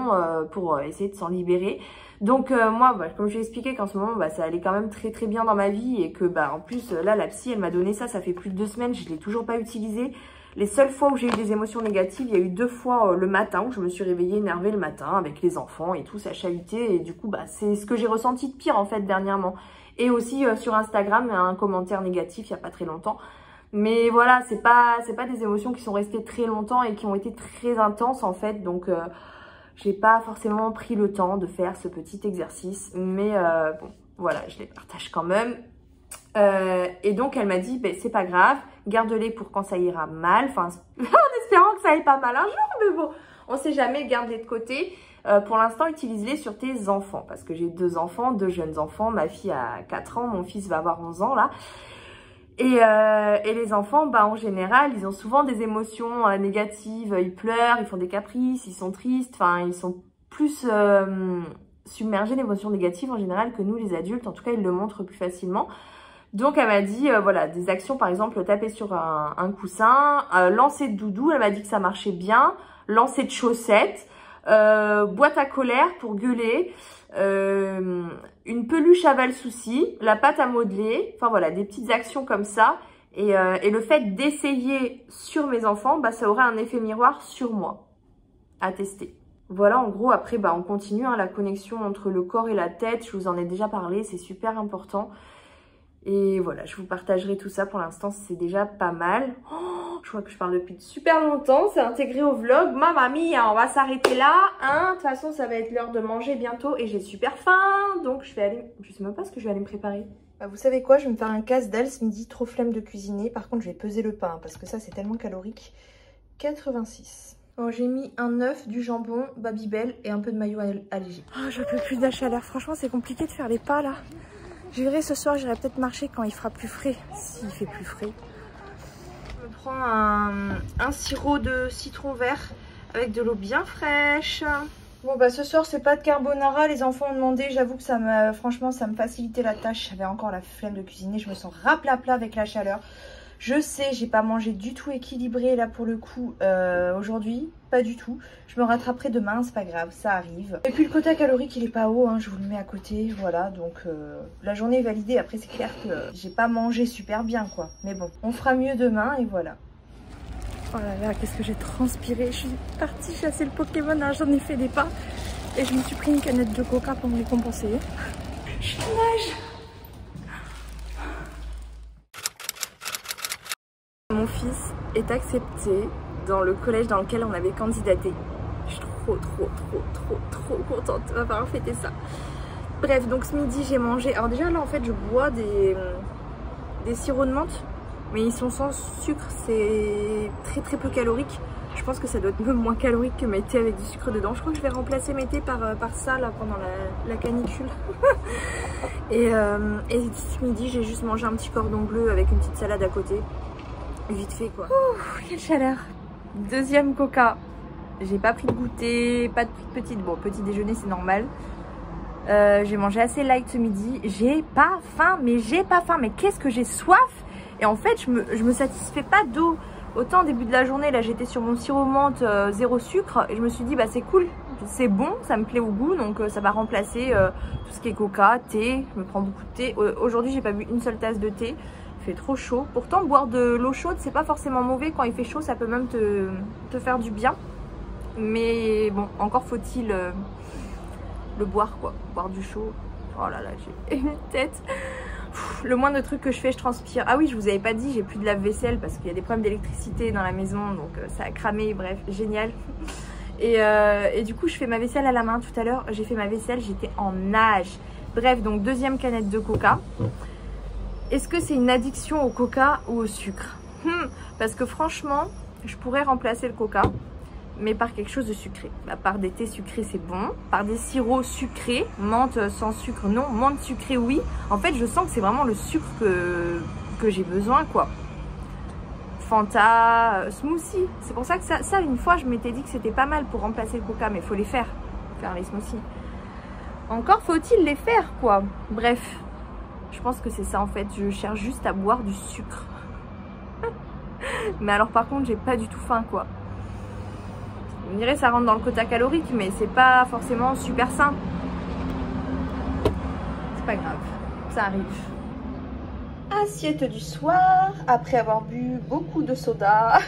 pour essayer de s'en libérer. Donc, moi, comme je l'ai expliqué qu'en ce moment, ça allait quand même très très bien dans ma vie. Et que, en plus, là, la psy, elle m'a donné ça fait plus de 2 semaines. Je ne l'ai toujours pas utilisé. Les seules fois où j'ai eu des émotions négatives, il y a eu 2 fois le matin où je me suis réveillée énervée le matin avec les enfants et tout, ça chahutait. Et du coup, c'est ce que j'ai ressenti de pire en fait dernièrement. Et aussi sur Instagram, un commentaire négatif il n'y a pas très longtemps. Mais voilà, c'est pas des émotions qui sont restées très longtemps et qui ont été très intenses en fait. Donc, j'ai pas forcément pris le temps de faire ce petit exercice. Mais bon, voilà, je les partage quand même. Et donc elle m'a dit c'est pas grave, garde-les pour quand ça ira mal, enfin en espérant que ça aille pas mal un jour, mais bon, On sait jamais, garde-les de côté. Pour l'instant, utilise-les sur tes enfants. Parce que j'ai 2 enfants, 2 jeunes enfants. Ma fille a 4 ans, mon fils va avoir 11 ans là. Et les enfants, bah, en général, ils ont souvent des émotions négatives. Ils pleurent, ils font des caprices, ils sont tristes. Enfin, ils sont plus submergés d'émotions négatives en général que nous, les adultes. En tout cas, ils le montrent plus facilement. Donc, elle m'a dit, voilà, des actions, par exemple, taper sur un coussin, lancer de doudou. Elle m'a dit que ça marchait bien. Lancer de chaussettes. Boîte à colère pour gueuler, une peluche à Valsouci, la pâte à modeler, enfin voilà, des petites actions comme ça. Et le fait d'essayer sur mes enfants, bah, ça aurait un effet miroir sur moi, à tester. Voilà, en gros, après, bah, on continue, hein, la connexion entre le corps et la tête, je vous en ai déjà parlé, c'est super important. Et voilà, je vous partagerai tout ça. Pour l'instant, c'est déjà pas mal. Oh, je crois que je parle depuis super longtemps. C'est intégré au vlog. Ma mamie, on va s'arrêter là. Hein, de toute façon, ça va être l'heure de manger bientôt. Et j'ai super faim. Donc, je vais aller... Je sais même pas ce que je vais aller me préparer. Bah, vous savez quoi? Je vais me faire un casse-dalle ce midi. Trop flemme de cuisiner. Par contre, je vais peser le pain. Parce que ça, c'est tellement calorique. 86. Bon, j'ai mis un œuf, du jambon, Babybel et un peu de maillot allégé. Oh, je peux plus de la chaleur. Franchement, c'est compliqué de faire les pas là. Je verrai ce soir, j'irai peut-être marcher quand il fera plus frais, s'il fait plus frais. Je me prends un sirop de citron vert avec de l'eau bien fraîche. Bon bah ce soir c'est pas de carbonara, les enfants ont demandé, j'avoue que franchement ça me facilitait la tâche. J'avais encore la flemme de cuisiner, je me sens raplapla avec la chaleur. Je sais, j'ai pas mangé du tout équilibré là pour le coup aujourd'hui, pas du tout. Je me rattraperai demain, c'est pas grave, ça arrive. Et puis le quota calorique il est pas haut, hein, je vous le mets à côté, voilà. Donc la journée est validée, après c'est clair que j'ai pas mangé super bien quoi. Mais bon, on fera mieux demain et voilà. Oh là là, qu'est-ce que j'ai transpiré. Je suis partie chasser le Pokémon, hein, j'en ai fait des pas. Et je me suis pris une canette de coca pour me récompenser. Je nage. Mon fils est accepté dans le collège dans lequel on avait candidaté. Je suis trop contente. On va falloir fêter ça. Bref, donc ce midi j'ai mangé. Alors déjà là en fait je bois des sirops de menthe. Mais ils sont sans sucre, c'est très peu calorique. Je pense que ça doit être même moins calorique que mes thés avec du sucre dedans. Je crois que je vais remplacer mes thés par ça là pendant la canicule. et ce midi j'ai juste mangé un petit cordon bleu avec une petite salade à côté. Vite fait quoi. Ouh, quelle chaleur. Deuxième coca. J'ai pas pris de goûter, pas de petite. Bon, petit déjeuner c'est normal. J'ai mangé assez light ce midi. J'ai pas faim, mais qu'est-ce que j'ai soif. Et en fait je me satisfais pas d'eau. Autant au début de la journée là j'étais sur mon sirop menthe 0 sucre. Et je me suis dit bah c'est cool, c'est bon, ça me plaît au goût. Donc ça va remplacer tout ce qui est coca, thé. Je me prends beaucoup de thé. Aujourd'hui j'ai pas bu une seule tasse de thé. Il fait trop chaud. Pourtant boire de l'eau chaude c'est pas forcément mauvais. Quand il fait chaud ça peut même te faire du bien. Mais bon, encore faut-il le boire quoi. Boire du chaud. Oh là là, j'ai une tête. Le moindre truc que je fais je transpire. Ah oui, je vous avais pas dit, j'ai plus de lave-vaisselle parce qu'il y a des problèmes d'électricité dans la maison. Donc ça a cramé, bref, génial. Et du coup je fais ma vaisselle à la main. Tout à l'heure j'ai fait ma vaisselle, j'étais en nage. Bref, donc deuxième canette de coca. Est-ce que c'est une addiction au coca ou au sucre? Parce que franchement, je pourrais remplacer le coca, mais par quelque chose de sucré. Bah, par des thés sucrés, c'est bon. Par des sirops sucrés, menthe sans sucre, non. Menthe sucrée, oui. En fait, je sens que c'est vraiment le sucre que j'ai besoin, quoi. Fanta, smoothie. C'est pour ça que ça, une fois, je m'étais dit que c'était pas mal pour remplacer le coca, mais il faut les faire les smoothies. Encore faut-il les faire, quoi. Bref. Je pense que c'est ça en fait, je cherche juste à boire du sucre. Mais alors par contre j'ai pas du tout faim quoi. Vous me direz ça rentre dans le quota calorique mais c'est pas forcément super sain. C'est pas grave, ça arrive. Assiette du soir, après avoir bu beaucoup de soda.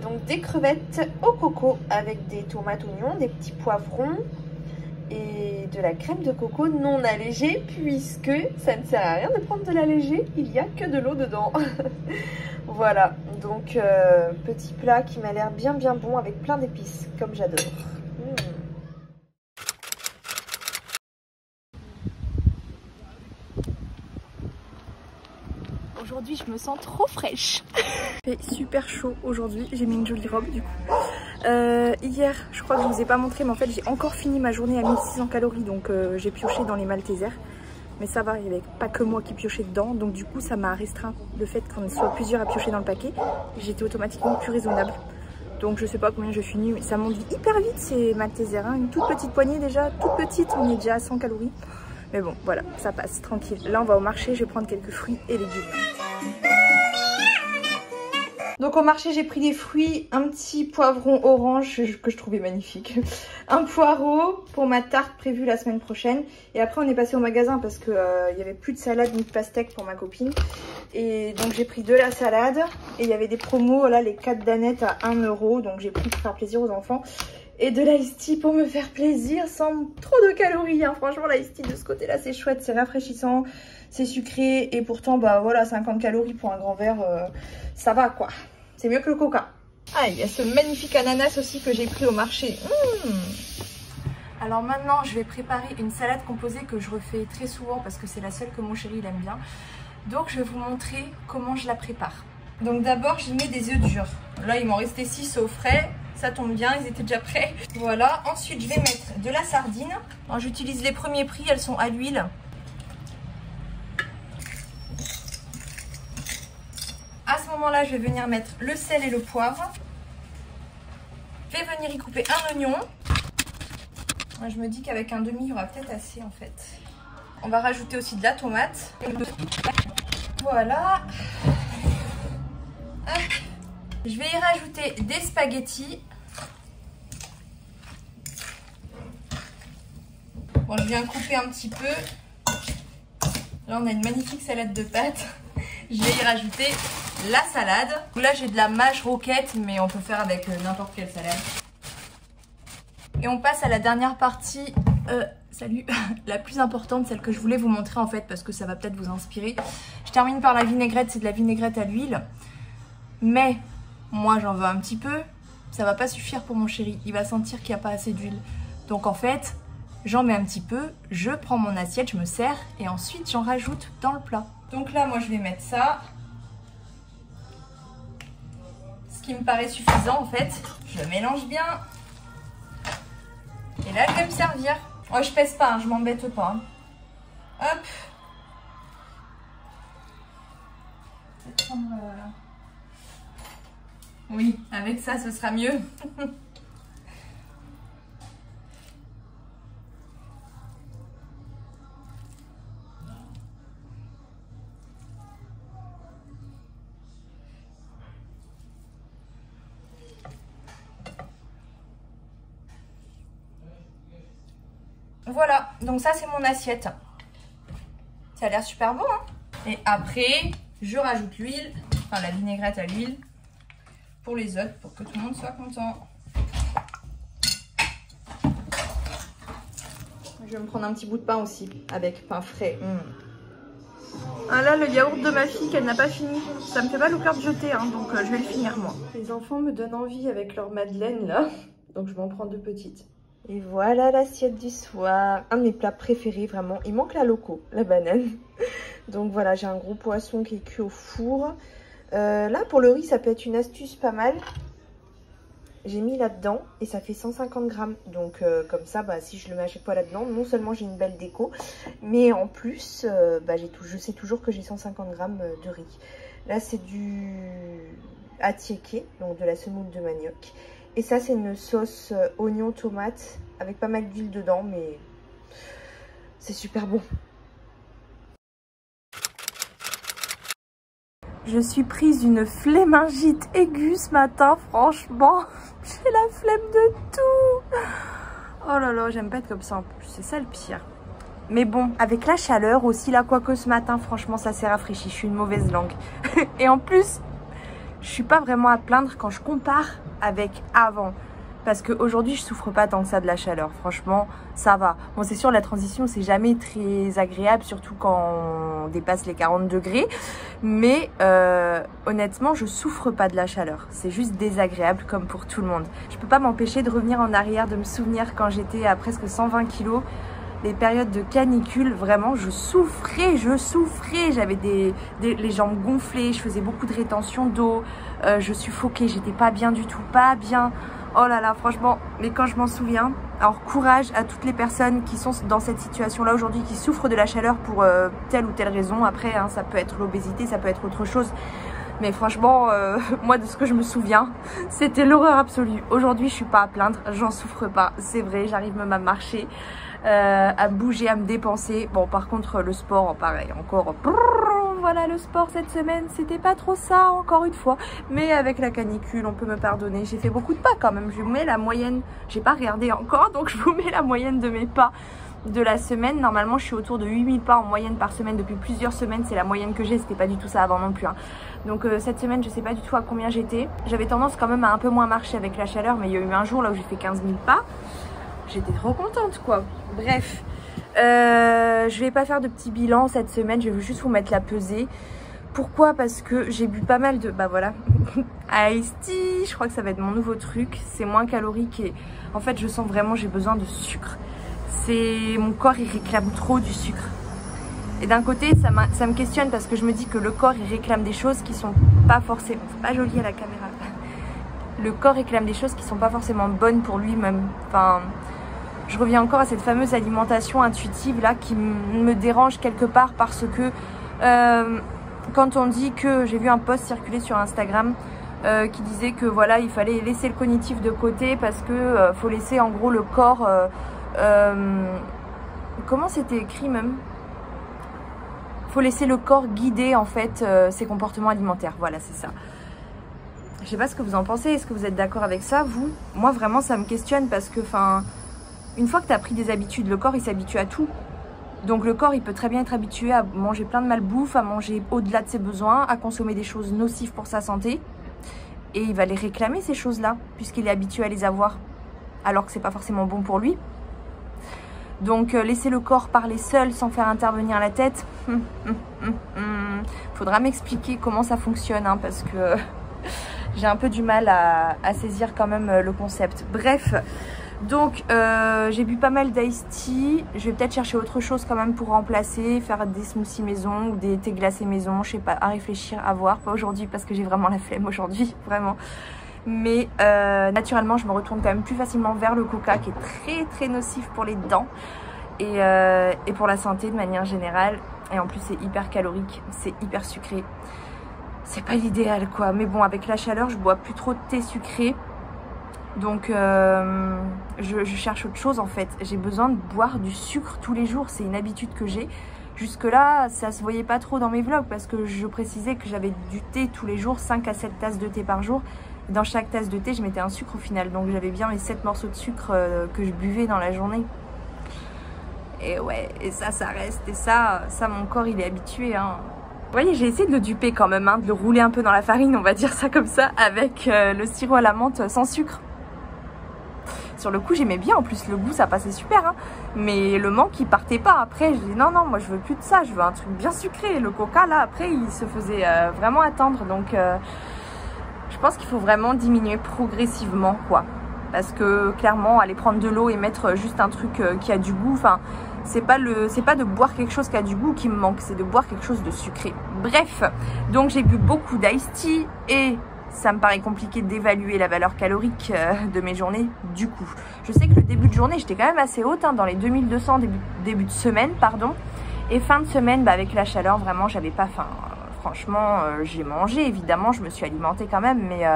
Donc des crevettes au coco avec des tomates oignons, des petits poivrons. Et de la crème de coco non allégée puisque ça ne sert à rien de prendre de l'allégé, il n'y a que de l'eau dedans. Voilà, donc petit plat qui m'a l'air bien bon avec plein d'épices, comme j'adore. Aujourd'hui je me sens trop fraîche. Il fait super chaud aujourd'hui, j'ai mis une jolie robe du coup. Hier, je crois que je vous ai pas montré, mais en fait j'ai encore fini ma journée à 1600 calories, donc j'ai pioché dans les Maltesers. Mais ça va, il n'y avait pas que moi qui piochais dedans, donc du coup ça m'a restreint le fait qu'on soit plusieurs à piocher dans le paquet. J'étais automatiquement plus raisonnable. Donc je sais pas combien je finis, mais ça monte hyper vite ces Maltesers, hein. Une toute petite poignée déjà, toute petite, on est déjà à 100 calories. Mais bon, voilà, ça passe, tranquille. Là on va au marché, je vais prendre quelques fruits et légumes. Donc au marché j'ai pris des fruits, un petit poivron orange que je trouvais magnifique, un poireau pour ma tarte prévue la semaine prochaine, et après on est passé au magasin parce que il y avait plus de salade ni de pastèque pour ma copine, et donc j'ai pris de la salade, et il y avait des promos, là les 4 danettes à 1 €, donc j'ai pris pour faire plaisir aux enfants, et de l'ice tea pour me faire plaisir sans trop de calories, hein. Franchement l'ice tea de ce côté là c'est chouette, c'est rafraîchissant, c'est sucré, et pourtant bah voilà 50 calories pour un grand verre, ça va quoi. C'est mieux que le coca. Ah, il y a ce magnifique ananas aussi que j'ai pris au marché. Alors maintenant, je vais préparer une salade composée que je refais très souvent parce que c'est la seule que mon chéri il aime bien. Donc je vais vous montrer comment je la prépare. Donc d'abord, j'y mets des œufs durs. Là, il m'en restait 6 au frais. Ça tombe bien, ils étaient déjà prêts. Voilà. Ensuite, je vais mettre de la sardine. J'utilise les premiers prix, elles sont à l'huile. À ce moment-là, je vais venir mettre le sel et le poivre. Je vais venir y couper un oignon. Moi, je me dis qu'avec un demi, il y aura peut-être assez en fait. On va rajouter aussi de la tomate. Voilà. Hop. Je vais y rajouter des spaghettis. Bon, je viens couper un petit peu. Là, on a une magnifique salade de pâtes. Je vais y rajouter la salade. Là, j'ai de la mâche roquette, mais on peut faire avec n'importe quelle salade. Et on passe à la dernière partie, la plus importante, celle que je voulais vous montrer en fait, parce que ça va peut-être vous inspirer. Je termine par la vinaigrette, c'est de la vinaigrette à l'huile. Mais moi, j'en veux un petit peu. Ça va pas suffire pour mon chéri. Il va sentir qu'il n'y a pas assez d'huile. Donc en fait, j'en mets un petit peu, je prends mon assiette, je me sers, et ensuite j'en rajoute dans le plat. Donc là, moi, je vais mettre ça. Ce qui me paraît suffisant, en fait. Je le mélange bien. Et là, je vais me servir. Oh, je pèse pas, hein, je m'embête pas. Hein. Hop. Je vais prendre, oui, avec ça, ce sera mieux. Voilà, donc ça c'est mon assiette. Ça a l'air super bon, hein. Et après, je rajoute l'huile, enfin la vinaigrette à l'huile, pour les autres, pour que tout le monde soit content. Je vais me prendre un petit bout de pain aussi, avec pain frais. Ah là, le yaourt de ma fille qu'elle n'a pas fini. Ça me fait pas le cœur de jeter, hein, donc je vais le finir moi. Les enfants me donnent envie avec leur madeleine là, donc je vais en prendre 2 petites. Et voilà l'assiette du soir. Un de mes plats préférés, vraiment. Il manque la loco, la banane. Donc voilà, j'ai un gros poisson qui est cuit au four. Là, pour le riz, ça peut être une astuce pas mal. J'ai mis là-dedans et ça fait 150 grammes. Donc comme ça, bah, si je le mets à chaque fois là-dedans, non seulement j'ai une belle déco, mais en plus, bah, je sais toujours que j'ai 150 grammes de riz. Là, c'est du attiéké, donc de la semoule de manioc. Et ça, c'est une sauce oignon tomate avec pas mal d'huile dedans, mais c'est super bon. Je suis prise une flémingite aiguë ce matin, franchement. J'ai la flemme de tout. Oh là là, j'aime pas être comme ça en plus, c'est ça le pire. Mais bon, avec la chaleur aussi, là, quoique ce matin, franchement, ça s'est rafraîchi. Je suis une mauvaise langue. Et en plus, je suis pas vraiment à plaindre quand je compare avec avant. Parce qu'aujourd'hui, je souffre pas tant que ça de la chaleur. Franchement, ça va. Bon, c'est sûr, la transition, c'est jamais très agréable, surtout quand on dépasse les 40 degrés. Mais honnêtement, je souffre pas de la chaleur. C'est juste désagréable, comme pour tout le monde. Je peux pas m'empêcher de revenir en arrière, de me souvenir quand j'étais à presque 120 kilos. Les périodes de canicule, vraiment, je souffrais. J'avais les jambes gonflées, je faisais beaucoup de rétention d'eau. Je suffoquais, j'étais pas bien du tout, pas bien. Oh là là, franchement, mais quand je m'en souviens, alors courage à toutes les personnes qui sont dans cette situation-là aujourd'hui, qui souffrent de la chaleur pour telle ou telle raison. Après, hein, ça peut être l'obésité, ça peut être autre chose. Mais franchement, moi de ce que je me souviens, c'était l'horreur absolue. Aujourd'hui, je suis pas à plaindre, j'en souffre pas, c'est vrai, j'arrive même à marcher, à bouger, à me dépenser. Bon, par contre, le sport, pareil, encore... Voilà, le sport cette semaine, c'était pas trop ça, encore une fois. Mais avec la canicule, on peut me pardonner. J'ai fait beaucoup de pas quand même. Je vous mets la moyenne, j'ai pas regardé encore, donc je vous mets la moyenne de mes pas de la semaine. Normalement, je suis autour de 8000 pas en moyenne par semaine depuis plusieurs semaines. C'est la moyenne que j'ai, c'était pas du tout ça avant non plus. Hein. Donc cette semaine, je sais pas du tout à combien j'étais. J'avais tendance quand même à un peu moins marcher avec la chaleur, mais il y a eu un jour là où j'ai fait 15 000 pas. J'étais trop contente quoi. Bref. Je vais pas faire de petit bilan cette semaine, je vais juste vous mettre la pesée. Pourquoi? Parce que j'ai bu pas mal de... Bah voilà, Iced Tea, je crois que ça va être mon nouveau truc. C'est moins calorique et en fait je sens vraiment j'ai besoin de sucre. Mon corps il réclame trop du sucre. Et d'un côté ça me questionne parce que je me dis que le corps il réclame des choses qui sont pas forcément... C'est pas joli à la caméra. Le corps réclame des choses qui sont pas forcément bonnes pour lui-même. Enfin... Je reviens encore à cette fameuse alimentation intuitive là qui me dérange quelque part parce que quand on dit que j'ai vu un post circuler sur Instagram qui disait que voilà il fallait laisser le cognitif de côté parce que faut laisser en gros le corps comment c'était écrit même, faut laisser le corps guider en fait ses comportements alimentaires, voilà c'est ça. Je sais pas ce que vous en pensez, est-ce que vous êtes d'accord avec ça vous? Moi vraiment ça me questionne parce que enfin une fois que tu as pris des habitudes, le corps il s'habitue à tout. Donc le corps il peut très bien être habitué à manger plein de malbouffe, à manger au-delà de ses besoins, à consommer des choses nocives pour sa santé. Et il va les réclamer ces choses-là, puisqu'il est habitué à les avoir, alors que c'est pas forcément bon pour lui. Donc laisser le corps parler seul sans faire intervenir la tête, faudra m'expliquer comment ça fonctionne, hein, parce que j'ai un peu du mal à saisir quand même le concept. Bref. Donc j'ai bu pas mal d'iced tea, je vais peut-être chercher autre chose quand même pour remplacer, faire des smoothies maison ou des thés glacés maison, je sais pas, à réfléchir, à voir, pas aujourd'hui parce que j'ai vraiment la flemme aujourd'hui, vraiment. Mais naturellement je me retourne quand même plus facilement vers le coca qui est très nocif pour les dents et pour la santé de manière générale. Et en plus c'est hyper calorique, c'est hyper sucré, c'est pas l'idéal quoi. Mais bon avec la chaleur je bois plus trop de thé sucré. Donc je cherche autre chose en fait. J'ai besoin de boire du sucre tous les jours, c'est une habitude que j'ai. Jusque là ça se voyait pas trop dans mes vlogs parce que je précisais que j'avais du thé tous les jours, 5 à 7 tasses de thé par jour. Dans chaque tasse de thé je mettais un sucre au final, donc j'avais bien les 7 morceaux de sucre que je buvais dans la journée. Et ouais, et ça reste, et ça mon corps il est habitué hein. Vous voyez, j'ai essayé de le duper quand même, hein, de le rouler un peu dans la farine, on va dire ça comme ça, avec le sirop à la menthe sans sucre. Sur le coup j'aimais bien, en plus le goût ça passait super hein. Mais le manque il partait pas. Après je dis non moi je veux plus de ça, je veux un truc bien sucré. Le coca là après il se faisait vraiment attendre. Donc je pense qu'il faut vraiment diminuer progressivement quoi. Parce que clairement aller prendre de l'eau et mettre juste un truc qui a du goût, enfin c'est pas de boire quelque chose qui a du goût qui me manque, c'est de boire quelque chose de sucré. Bref, donc j'ai bu beaucoup d'iced tea et ça me paraît compliqué d'évaluer la valeur calorique de mes journées du coup. Je sais que le début de journée, j'étais quand même assez haute, hein, dans les 2200 début de semaine, pardon. Et fin de semaine, bah, avec la chaleur, vraiment, j'avais pas faim. Franchement, j'ai mangé, évidemment, je me suis alimentée quand même, mais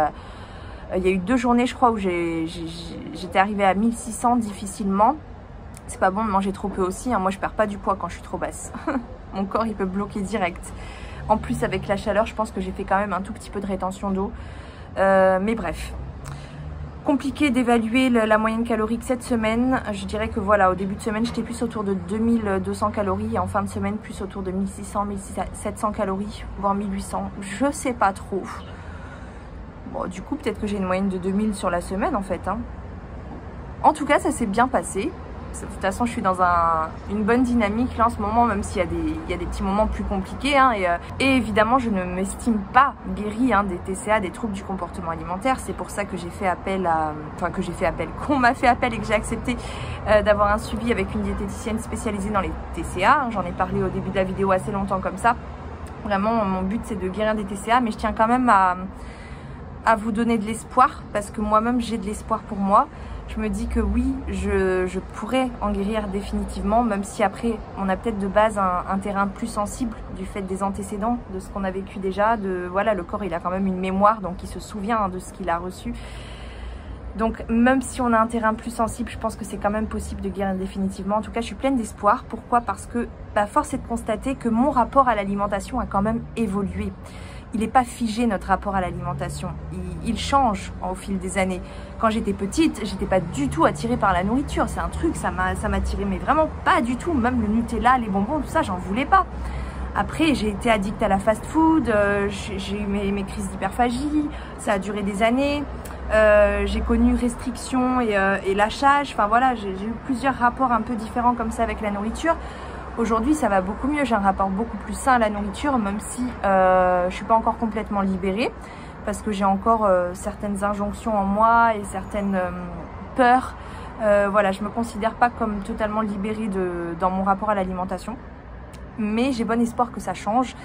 il y a eu 2 journées, je crois, où j'étais arrivée à 1600 difficilement. C'est pas bon de manger trop peu aussi, hein. Moi, je perds pas du poids quand je suis trop basse. Mon corps, il peut bloquer direct. En plus avec la chaleur je pense que j'ai fait quand même un tout petit peu de rétention d'eau, mais bref, compliqué d'évaluer la moyenne calorique cette semaine. Je dirais que voilà, au début de semaine j'étais plus autour de 2200 calories et en fin de semaine plus autour de 1600, 1700 calories, voire 1800, je sais pas trop. Bon du coup peut-être que j'ai une moyenne de 2000 sur la semaine en fait hein. En tout cas ça s'est bien passé. De toute façon je suis dans une bonne dynamique là en ce moment, même s'il y a des petits moments plus compliqués hein, et évidemment je ne m'estime pas guérie hein, des TCA, des troubles du comportement alimentaire. C'est pour ça que j'ai fait appel à... Enfin que j'ai fait appel, qu'on m'a fait appel et que j'ai accepté d'avoir un suivi avec une diététicienne spécialisée dans les TCA hein. J'en ai parlé au début de la vidéo assez longtemps comme ça. Vraiment mon but c'est de guérir des TCA, mais je tiens quand même à à vous donner de l'espoir, parce que moi-même j'ai de l'espoir pour moi. Je me dis que oui, je pourrais en guérir définitivement, même si après on a peut-être de base un terrain plus sensible du fait des antécédents, de ce qu'on a vécu déjà. Voilà, le corps il a quand même une mémoire, donc il se souvient de ce qu'il a reçu. Donc même si on a un terrain plus sensible, je pense que c'est quand même possible de guérir définitivement. En tout cas, je suis pleine d'espoir. Pourquoi? Parce que force est de constater que mon rapport à l'alimentation a quand même évolué. Il n'est pas figé, notre rapport à l'alimentation. Il change au fil des années. Quand j'étais petite, j'étais pas du tout attirée par la nourriture. C'est un truc, ça m'attirait, mais vraiment pas du tout. Même le Nutella, les bonbons, tout ça, j'en voulais pas. Après, j'ai été addict à la fast-food, j'ai eu mes crises d'hyperphagie, ça a duré des années. J'ai connu restrictions et lâchage. Enfin voilà, j'ai eu plusieurs rapports un peu différents comme ça avec la nourriture. Aujourd'hui, ça va beaucoup mieux. J'ai un rapport beaucoup plus sain à la nourriture, même si je suis pas encore complètement libérée, parce que j'ai encore certaines injonctions en moi et certaines peurs. Voilà, je me considère pas comme totalement libérée dans mon rapport à l'alimentation, mais j'ai bon espoir que ça change.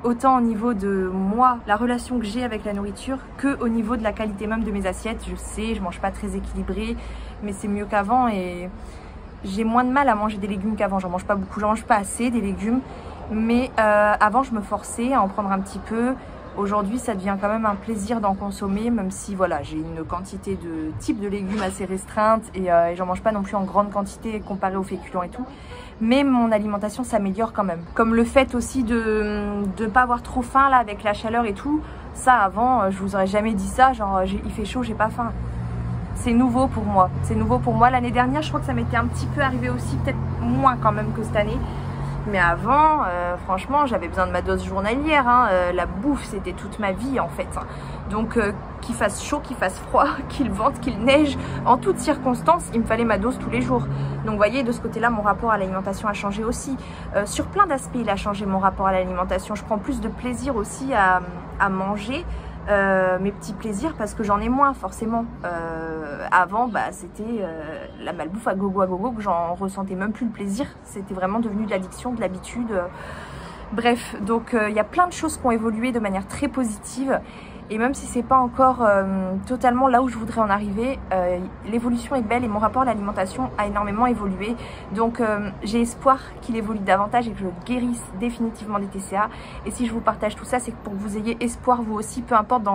Autant au niveau de moi, la relation que j'ai avec la nourriture, que au niveau de la qualité même de mes assiettes. Je sais, je mange pas très équilibré, mais c'est mieux qu'avant et j'ai moins de mal à manger des légumes qu'avant. J'en mange pas beaucoup, j'en mange pas assez des légumes, mais avant je me forçais à en prendre un petit peu. Aujourd'hui ça devient quand même un plaisir d'en consommer, même si voilà, j'ai une quantité de type de légumes assez restreinte et j'en mange pas non plus en grande quantité comparé aux féculents et tout. Mais mon alimentation s'améliore quand même. Comme le fait aussi de ne pas avoir trop faim là avec la chaleur et tout. Ça avant, je vous aurais jamais dit ça, genre il fait chaud, j'ai pas faim. C'est nouveau pour moi. C'est nouveau pour moi. L'année dernière, je crois que ça m'était un petit peu arrivé aussi, peut-être moins quand même que cette année. Mais avant, franchement, j'avais besoin de ma dose journalière. Hein. La bouffe, c'était toute ma vie en fait. Donc qu'il fasse chaud, qu'il fasse froid, qu'il vente, qu'il neige, en toutes circonstances, il me fallait ma dose tous les jours. Donc vous voyez, de ce côté-là, mon rapport à l'alimentation a changé aussi. Sur plein d'aspects, il a changé mon rapport à l'alimentation. Je prends plus de plaisir aussi à manger. Mes petits plaisirs parce que j'en ai moins forcément. Avant c'était la malbouffe à gogo que j'en ressentais même plus le plaisir. C'était vraiment devenu de l'addiction, de l'habitude. Bref, donc il y a plein de choses qui ont évolué de manière très positive. Et même si c'est pas encore totalement là où je voudrais en arriver, l'évolution est belle et mon rapport à l'alimentation a énormément évolué. Donc j'ai espoir qu'il évolue davantage et que je guérisse définitivement des TCA. Et si je vous partage tout ça, c'est pour que vous ayez espoir vous aussi, peu importe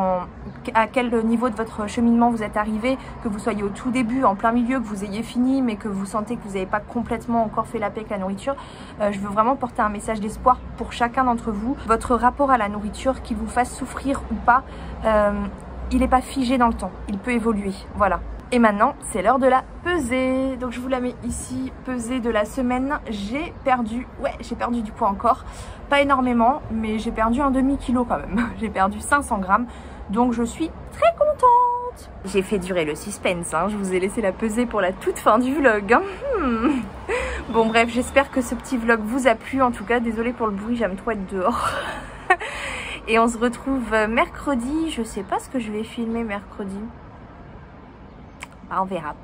à quel niveau de votre cheminement vous êtes arrivé, que vous soyez au tout début, en plein milieu, que vous ayez fini, mais que vous sentez que vous n'avez pas complètement encore fait la paix avec la nourriture. Je veux vraiment porter un message d'espoir pour chacun d'entre vous. Votre rapport à la nourriture, qu'il vous fasse souffrir ou pas, il n'est pas figé dans le temps, il peut évoluer, voilà. Et maintenant c'est l'heure de la pesée, donc je vous la mets ici, pesée de la semaine. J'ai perdu du poids encore, pas énormément, mais j'ai perdu un demi-kilo quand même. J'ai perdu 500 grammes, donc je suis très contente. J'ai fait durer le suspense, hein. Je vous ai laissé la pesée pour la toute fin du vlog, hein. Bon bref, j'espère que ce petit vlog vous a plu. En tout cas, désolée pour le bruit, j'aime trop être dehors. Et on se retrouve mercredi. Je sais pas ce que je vais filmer mercredi. On verra.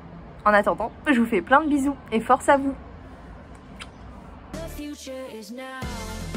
En attendant, je vous fais plein de bisous et force à vous. The future is now.